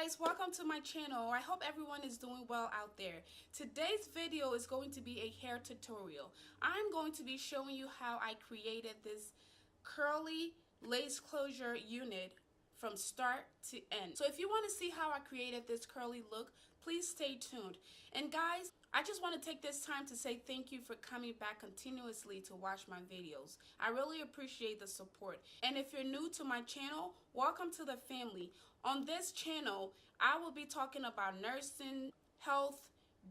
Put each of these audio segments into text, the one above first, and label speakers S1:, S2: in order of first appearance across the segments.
S1: guys, welcome to my channel. I hope everyone is doing well out there. Today's video is going to be a hair tutorial. I'm going to be showing you how I created this curly lace closure unit from start to end. So if you want to see how I created this curly look, please stay tuned. And guys, I just want to take this time to say thank you for coming back continuously to watch my videos. I really appreciate the support. And if you're new to my channel, welcome to the family. On this channel, I will be talking about nursing, health,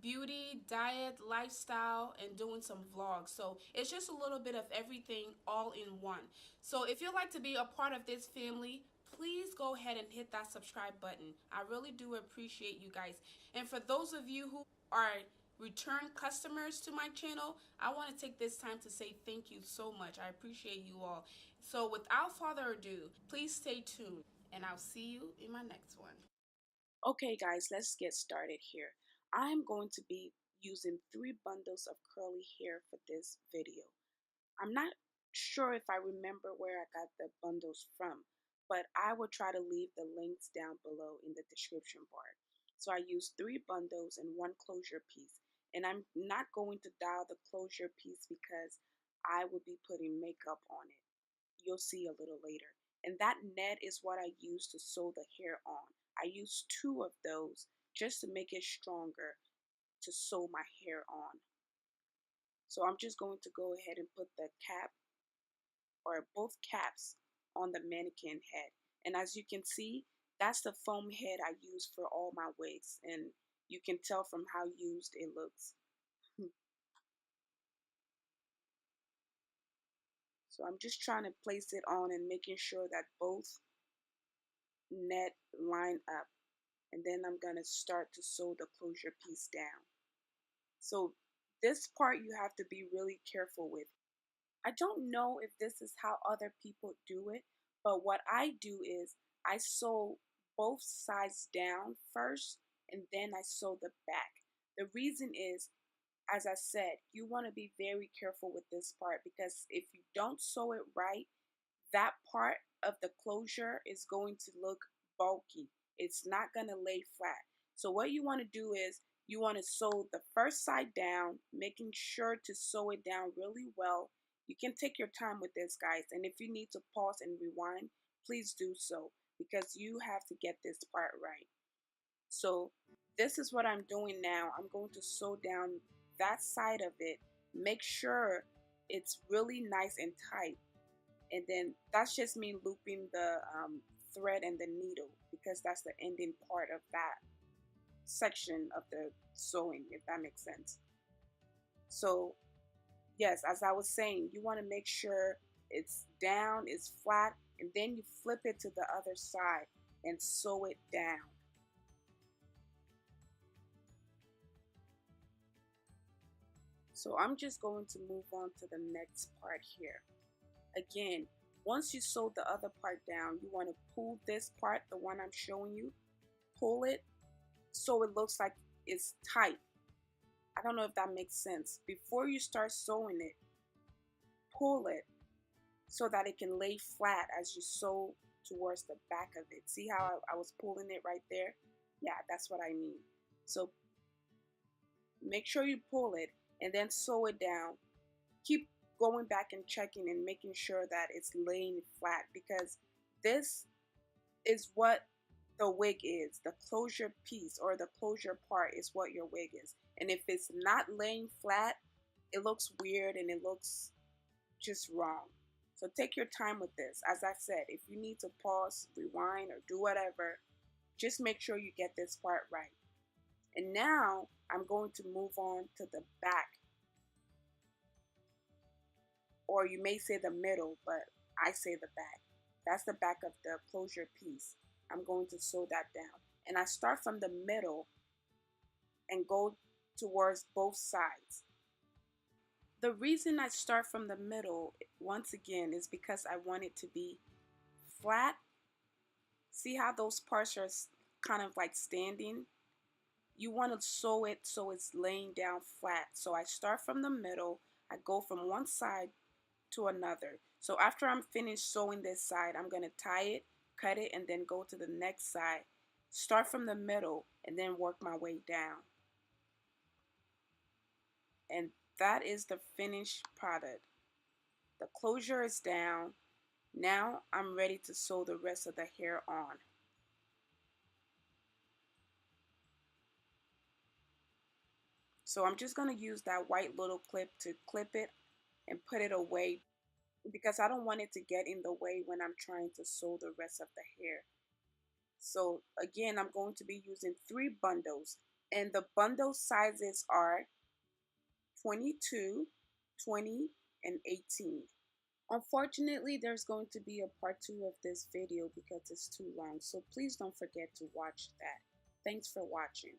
S1: beauty, diet, lifestyle, and doing some vlogs. So it's just a little bit of everything all in one. So if you'd like to be a part of this family, please go ahead and hit that subscribe button. I really do appreciate you guys. And for those of you who are return customers to my channel, I want to take this time to say thank you so much. I appreciate you all. So without further ado, please stay tuned and I'll see you in my next one. Okay guys, let's get started here. I'm going to be using 3 bundles of curly hair for this video. I'm not sure if I remember where I got the bundles from, but I will try to leave the links down below in the description bar. So I used 3 bundles and 1 closure piece. And I'm not going to dial the closure piece because I will be putting makeup on it. You'll see a little later. And that net is what I use to sew the hair on. I used 2 of those just to make it stronger to sew my hair on. So I'm just going to go ahead and put the cap or both caps on the mannequin head. And as you can see, that's the foam head I use for all my wigs. And you can tell from how used it looks. So I'm just trying to place it on and making sure that both net line up. And then I'm going to start to sew the closure piece down. So this part you have to be really careful with. I don't know if this is how other people do it, but what I do is I sew both sides down first and then I sew the back. The reason is, as I said, you want to be very careful with this part because if you don't sew it right, that part of the closure is going to look bulky. It's not going to lay flat. So what you want to do is you want to sew the first side down, making sure to sew it down really well. You can take your time with this, guys, and if you need to pause and rewind, please do so because you have to get this part right. So this is what I'm doing now. I'm going to sew down that side of it. Make sure it's really nice and tight. And then that's just me looping the thread and the needle because that's the ending part of that section of the sewing, if that makes sense. So yes, as I was saying, you want to make sure it's down, it's flat, and then you flip it to the other side and sew it down. So I'm just going to move on to the next part here. Again, once you sew the other part down, you want to pull this part, the one I'm showing you, pull it so it looks like it's tight. I don't know if that makes sense. Before you start sewing it, pull it so that it can lay flat as you sew towards the back of it. See how I was pulling it right there? Yeah, that's what I mean. So make sure you pull it and then sew it down. Keep going back and checking and making sure that it's laying flat because this is what the wig is. The closure piece or the closure part is what your wig is. And if it's not laying flat, it looks weird and it looks just wrong. So take your time with this. As I said, if you need to pause, rewind, or do whatever, just make sure you get this part right. And now I'm going to move on to the back. Or you may say the middle, but I say the back. That's the back of the closure piece. I'm going to sew that down. And I start from the middle and go towards both sides. The reason I start from the middle, once again, is because I want it to be flat. See how those parts are kind of like standing? You want to sew it so it's laying down flat. So I start from the middle. I go from one side to another. So after I'm finished sewing this side, I'm going to tie it, cut it, and then go to the next side start from the middle and then work my way down. And that is the finished product. The closure is down. Now I'm ready to sew the rest of the hair on. So I'm just going to use that white little clip to clip it and put it away because I don't want it to get in the way when I'm trying to sew the rest of the hair. So again, I'm going to be using 3 bundles, and the bundle sizes are 22, 20, and 18. Unfortunately, there's going to be a part 2 of this video because it's too long, so please don't forget to watch that. Thanks for watching.